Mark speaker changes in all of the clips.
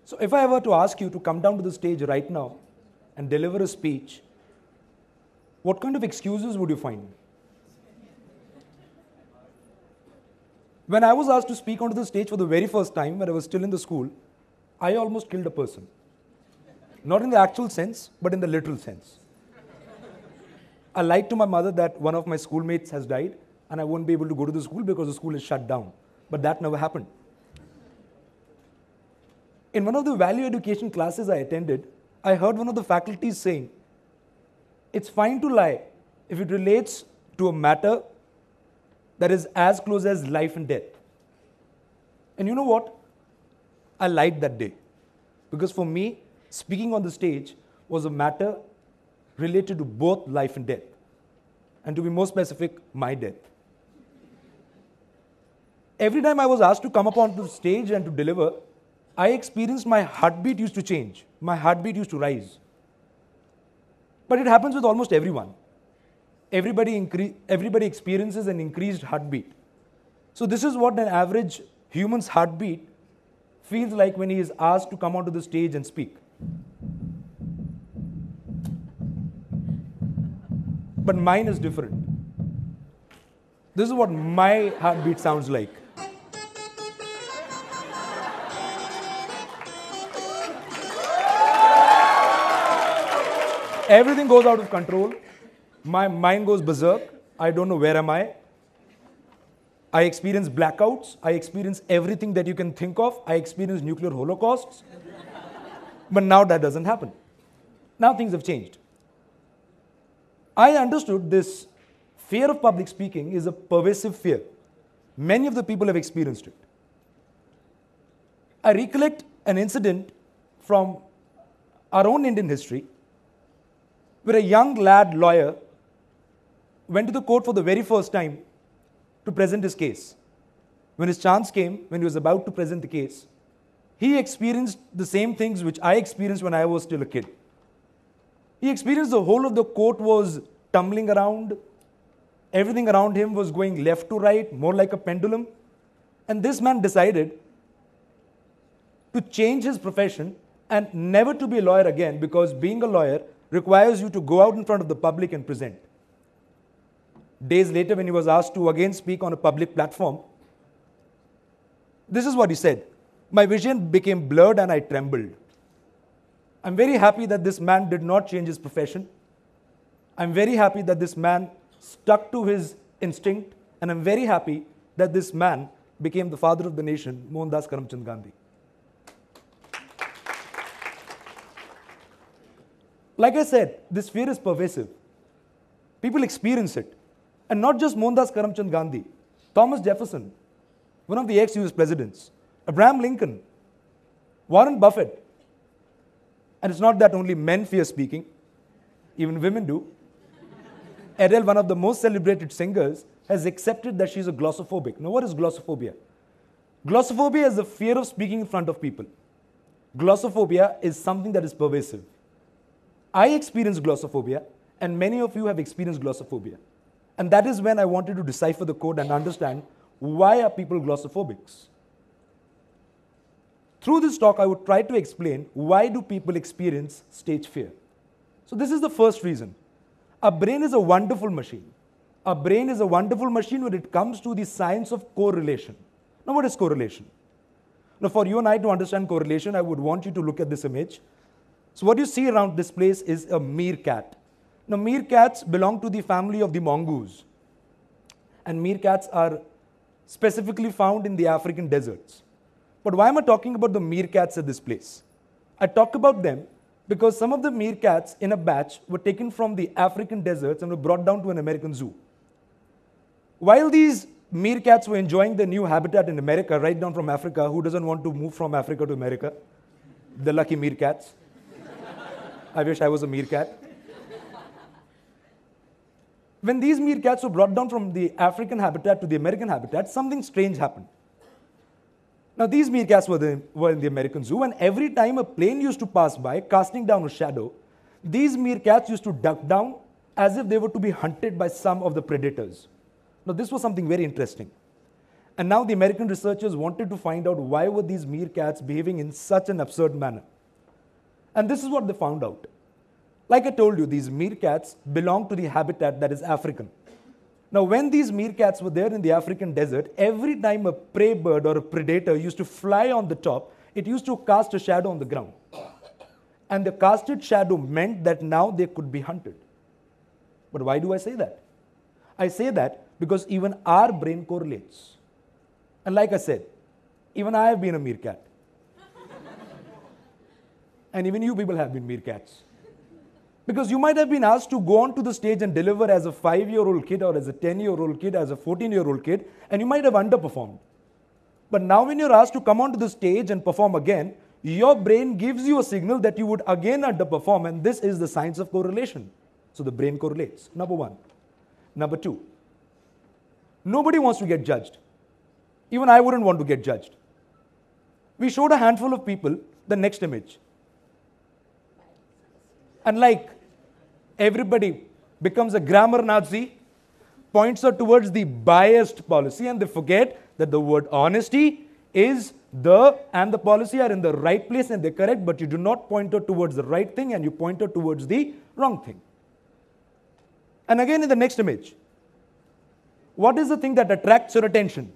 Speaker 1: So if I were to ask you to come down to the stage right now and deliver a speech, what kind of excuses would you find? When I was asked to speak onto the stage for the very first time, when I was still in the school, I almost killed a person. Not in the actual sense, but in the literal sense. I lied to my mother that one of my schoolmates has died and I won't be able to go to the school because the school is shut down. But that never happened. In one of the value education classes I attended, I heard one of the faculties saying, it's fine to lie if it relates to a matter that is as close as life and death. And you know what? I lied that day. Because for me, speaking on the stage was a matter related to both life and death. And to be more specific, my death. Every time I was asked to come up onto the stage and to deliver, I experienced my heartbeat used to change. My heartbeat used to rise. But it happens with almost everyone. Everybody experiences an increased heartbeat. So this is what an average human's heartbeat feels like when he is asked to come onto the stage and speak. But mine is different. This is what my heartbeat sounds like. Everything goes out of control. My mind goes berserk. I don't know where am I. I experience blackouts. I experience everything that you can think of. I experience nuclear holocausts. But now that doesn't happen. Now things have changed. I understood this fear of public speaking is a pervasive fear. Many of the people have experienced it. I recollect an incident from our own Indian history where a young lad lawyer went to the court for the very first time to present his case. When his chance came, when he was about to present the case, he experienced the same things which I experienced when I was still a kid. He experienced the whole of the court was tumbling around. Everything around him was going left to right, more like a pendulum. And this man decided to change his profession and never to be a lawyer again, because being a lawyer requires you to go out in front of the public and present. Days later, when he was asked to again speak on a public platform, this is what he said. My vision became blurred and I trembled. I'm very happy that this man did not change his profession. I'm very happy that this man stuck to his instinct, and I'm very happy that this man became the father of the nation, Mohandas Karamchand Gandhi. Like I said, this fear is pervasive. People experience it. And not just Mohandas Karamchand Gandhi, Thomas Jefferson, one of the ex-US presidents, Abraham Lincoln, Warren Buffett. And it's not that only men fear speaking, even women do. Adele, one of the most celebrated singers, has accepted that she's a glossophobic. Now, what is glossophobia? Glossophobia is the fear of speaking in front of people. Glossophobia is something that is pervasive. I experienced glossophobia, and many of you have experienced glossophobia. And that is when I wanted to decipher the code and understand why are people glossophobics. Through this talk, I would try to explain why do people experience stage fear. So this is the first reason. Our brain is a wonderful machine. Our brain is a wonderful machine when it comes to the science of correlation. Now, what is correlation? Now, for you and I to understand correlation, I would want you to look at this image. So what you see around this place is a meerkat. Now, meerkats belong to the family of the mongoose. And meerkats are specifically found in the African deserts. But why am I talking about the meerkats at this place? I talk about them because some of the meerkats in a batch were taken from the African deserts and were brought down to an American zoo. While these meerkats were enjoying their new habitat in America, right down from Africa, who doesn't want to move from Africa to America? The lucky meerkats. I wish I was a meerkat. When these meerkats were brought down from the African habitat to the American habitat, something strange happened. Now, these meerkats were in the American zoo, and every time a plane used to pass by, casting down a shadow, these meerkats used to duck down as if they were to be hunted by some of the predators. Now, this was something very interesting. And now the American researchers wanted to find out why were these meerkats behaving in such an absurd manner. And this is what they found out. Like I told you, these meerkats belong to the habitat that is African. Now, when these meerkats were there in the African desert, every time a prey bird or a predator used to fly on the top, it used to cast a shadow on the ground. And the casted shadow meant that now they could be hunted. But why do I say that? I say that because even our brain correlates. And like I said, even I have been a meerkat. And even you people have been meerkats. Because you might have been asked to go onto the stage and deliver as a 5-year-old kid or as a 10-year-old kid, as a 14-year-old kid, and you might have underperformed. But now when you're asked to come onto the stage and perform again, your brain gives you a signal that you would again underperform, and this is the science of correlation. So the brain correlates, number one. Number two, nobody wants to get judged. Even I wouldn't want to get judged. We showed a handful of people the next image. And like everybody becomes a grammar Nazi, points out towards the biased policy, and they forget that the word honesty is and the policy are in the right place and they're correct, but you do not point out towards the right thing and you point out towards the wrong thing. And again in the next image, what is the thing that attracts your attention?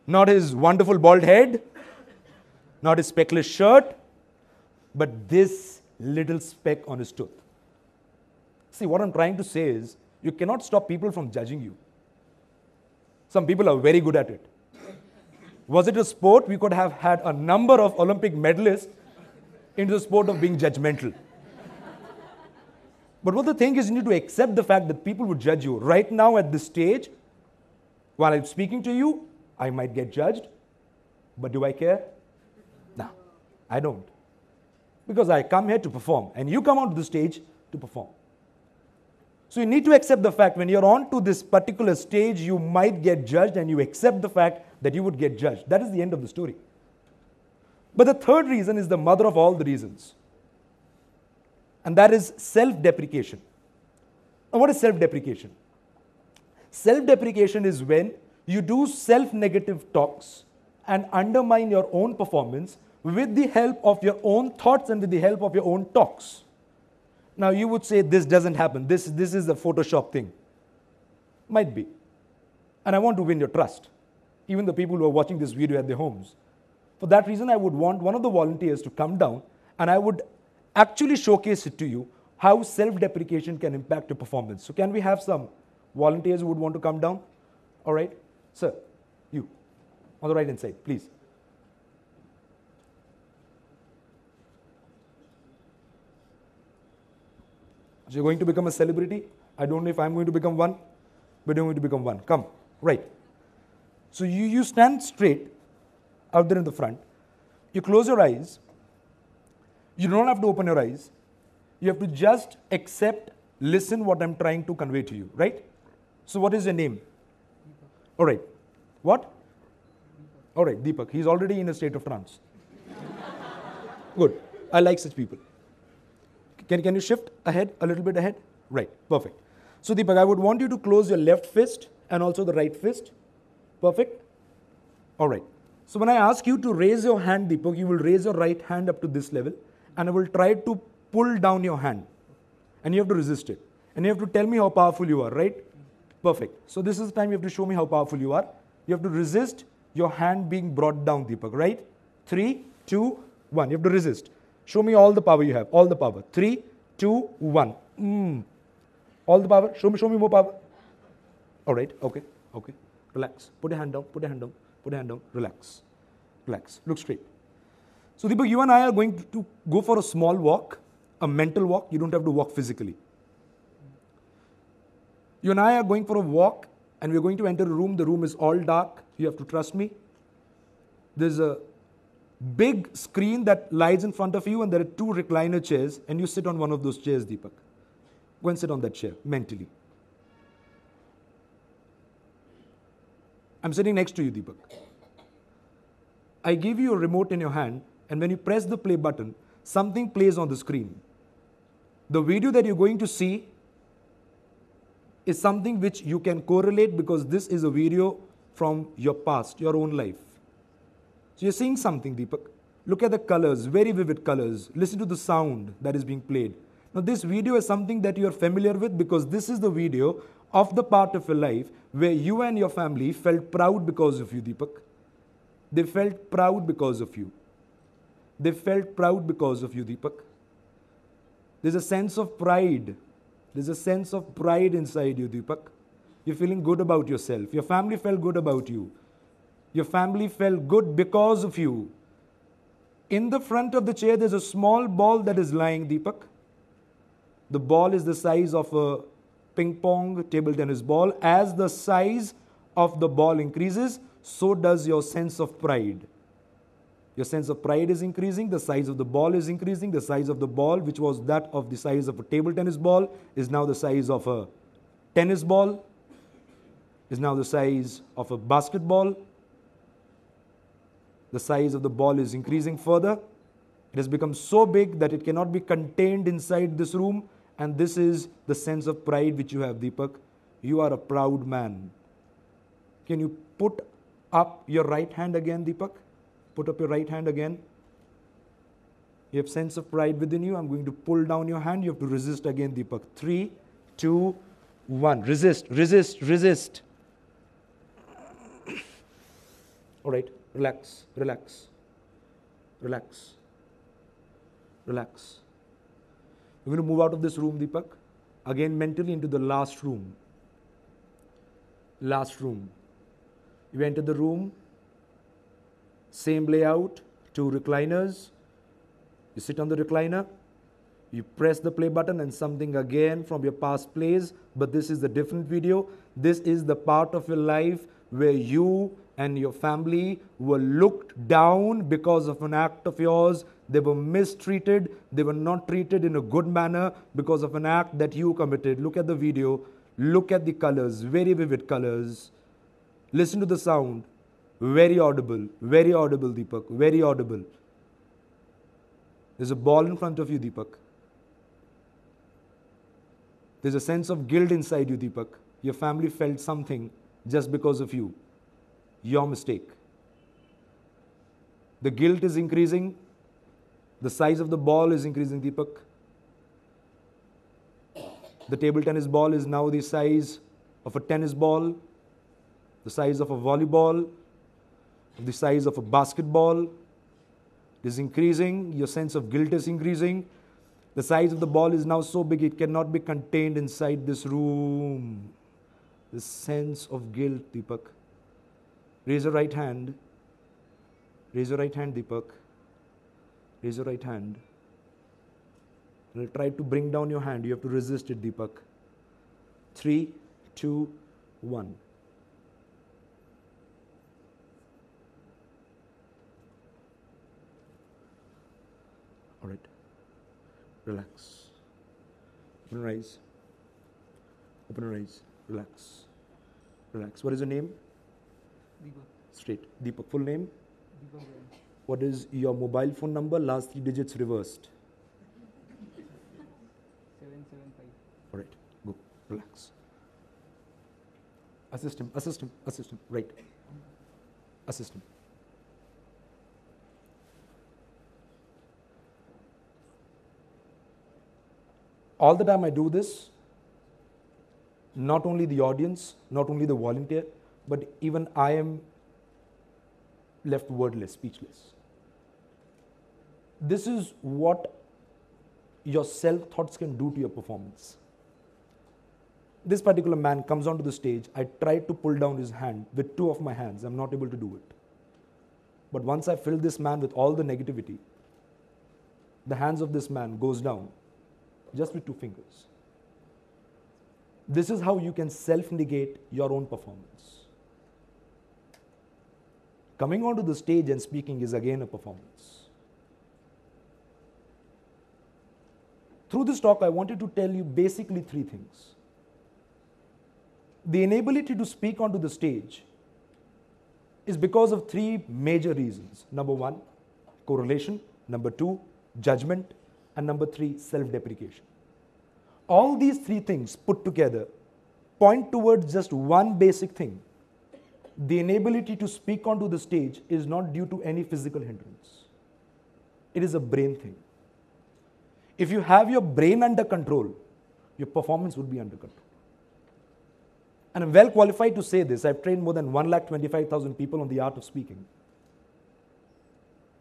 Speaker 1: Not his wonderful bald head, not his speckless shirt, but this little speck on his tooth. See, what I'm trying to say is, you cannot stop people from judging you. Some people are very good at it. Was it a sport, we could have had a number of Olympic medalists into the sport of being judgmental. But what the thing is, you need to accept the fact that people would judge you. Right now at this stage, while I'm speaking to you, I might get judged. But do I care? No, I don't. Because I come here to perform, and you come onto the stage to perform. So you need to accept the fact when you're on to this particular stage, you might get judged, and you accept the fact that you would get judged. That is the end of the story. But the third reason is the mother of all the reasons. And that is self-deprecation. Now, what is self-deprecation? Self-deprecation is when you do self-negative talks and undermine your own performance with the help of your own thoughts and with the help of your own talks. Now, you would say this doesn't happen. This is a Photoshop thing. Might be. And I want to win your trust. Even the people who are watching this video at their homes. For that reason, I would want one of the volunteers to come down and I would actually showcase it to you how self-deprecation can impact your performance. So can we have some volunteers who would want to come down? All right. Sir, you. On the right-hand side, please. So you're going to become a celebrity. I don't know if I'm going to become one, but you're going to become one. Come, right. So you stand straight out there in the front. You close your eyes. You don't have to open your eyes. You have to just accept, listen what I'm trying to convey to you, right? So what is your name? All right. What? All right, Deepak. He's already in a state of trance. Good. I like such people. Can you shift ahead, a little bit ahead? Right, perfect. So Deepak, I would want you to close your left fist and also the right fist. Perfect? All right. So when I ask you to raise your hand, Deepak, you will raise your right hand up to this level and I will try to pull down your hand. And you have to resist it. And you have to tell me how powerful you are, right? Perfect. So this is the time you have to show me how powerful you are. You have to resist your hand being brought down, Deepak, right? 3, 2, 1. You have to resist. Show me all the power you have, all the power. 3, 2, 1. All the power. Show me more power. All right, okay. Relax. Put your hand down, put your hand down, put your hand down. Relax. Relax. Look straight. So Deepak, you and I are going to go for a small walk, a mental walk. You don't have to walk physically. You and I are going for a walk and we're going to enter a room. The room is all dark. You have to trust me. There's a big screen that lies in front of you and there are 2 recliner chairs and you sit on one of those chairs, Deepak. Go and sit on that chair mentally. I'm sitting next to you, Deepak. I give you a remote in your hand and when you press the play button, something plays on the screen. The video that you're going to see is something which you can correlate because this is a video from your past, your own life. So you're seeing something, Deepak. Look at the colors, very vivid colors. Listen to the sound that is being played. Now this video is something that you are familiar with because this is the video of the part of your life where you and your family felt proud because of you, Deepak. They felt proud because of you. They felt proud because of you, Deepak. There's a sense of pride. There's a sense of pride inside you, Deepak. You're feeling good about yourself. Your family felt good about you. Your family felt good because of you. In the front of the chair, there's a small ball that is lying, Deepak. The ball is the size of a ping pong table tennis ball. As the size of the ball increases, so does your sense of pride. Your sense of pride is increasing, the size of the ball is increasing, the size of the ball, which was that of the size of a table tennis ball, is now the size of a tennis ball, is now the size of a basketball. The size of the ball is increasing further. It has become so big that it cannot be contained inside this room, and this is the sense of pride which you have, Deepak. You are a proud man. Can you put up your right hand again, Deepak? Put up your right hand again. You have sense of pride within you. I'm going to pull down your hand. You have to resist again, Deepak. 3, 2, 1. Resist, resist, resist. All right. Relax, relax, relax, relax. We're going to move out of this room, Deepak. Again, mentally into the last room. Last room. You enter the room. Same layout, 2 recliners. You sit on the recliner. You press the play button and something again from your past plays. But this is a different video. This is the part of your life where you and your family were looked down because of an act of yours. They were mistreated. They were not treated in a good manner because of an act that you committed. Look at the video. Look at the colors, very vivid colors. Listen to the sound. Very audible, Deepak, very audible. There's a ball in front of you, Deepak. There's a sense of guilt inside you, Deepak. Your family felt something just because of you. Your mistake. The guilt is increasing. The size of the ball is increasing, Deepak. The table tennis ball is now the size of a tennis ball, the size of a volleyball, the size of a basketball. It is increasing. Your sense of guilt is increasing. The size of the ball is now so big it cannot be contained inside this room. The sense of guilt, Deepak. Raise your right hand. Raise your right hand, Deepak. Raise your right hand. I'll try to bring down your hand. You have to resist it, Deepak. 3, 2, 1. All right. Relax. Open your eyes. Open your eyes. Relax. Relax. What is your name?
Speaker 2: Deepak.
Speaker 1: Straight. Deepak. Full name?
Speaker 2: Deepak.
Speaker 1: What is your mobile phone number? Last 3 digits reversed.
Speaker 2: 775.
Speaker 1: All right. Go. Relax. Assist him. Assist him. Assist him. Right. Assist him. All the time I do this, not only the audience, not only the volunteer, but even I am left wordless, speechless. This is what your self-thoughts can do to your performance. This particular man comes onto the stage. I tried to pull down his hand with 2 of my hands. I'm not able to do it. But once I fill this man with all the negativity, the hands of this man goes down just with 2 fingers. This is how you can self-negate your own performance. Coming onto the stage and speaking is again a performance. Through this talk, I wanted to tell you basically 3 things. The inability to speak onto the stage is because of 3 major reasons. Number 1, correlation. Number 2, judgment. And number 3, self-deprecation. All these 3 things put together point towards just one basic thing. The inability to speak onto the stage is not due to any physical hindrance. It is a brain thing. If you have your brain under control, your performance would be under control. And I'm well qualified to say this. I've trained more than 1,25,000 people on the art of speaking.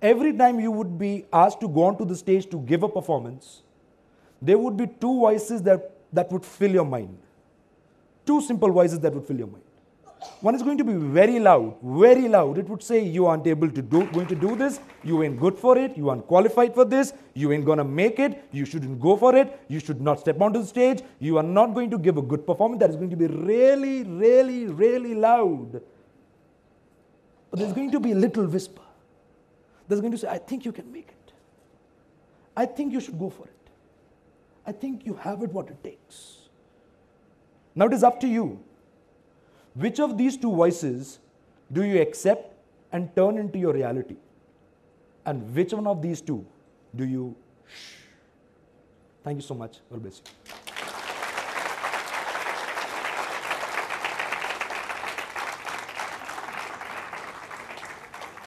Speaker 1: Every time you would be asked to go onto the stage to give a performance, there would be two voices that would fill your mind. Two simple voices that would fill your mind. One is going to be very loud, very loud. It would say, you aren't able to going to do this, you ain't good for it, you aren't qualified for this, you ain't going to make it, you shouldn't go for it, you should not step onto the stage, you are not going to give a good performance. That is going to be really, really, really loud. But there's going to be a little whisper. There's going to say, I think you can make it. I think you should go for it. I think you have it what it takes. Now it is up to you. Which of these two voices do you accept and turn into your reality? And which one of these two do you shh? Thank you so much. God bless you.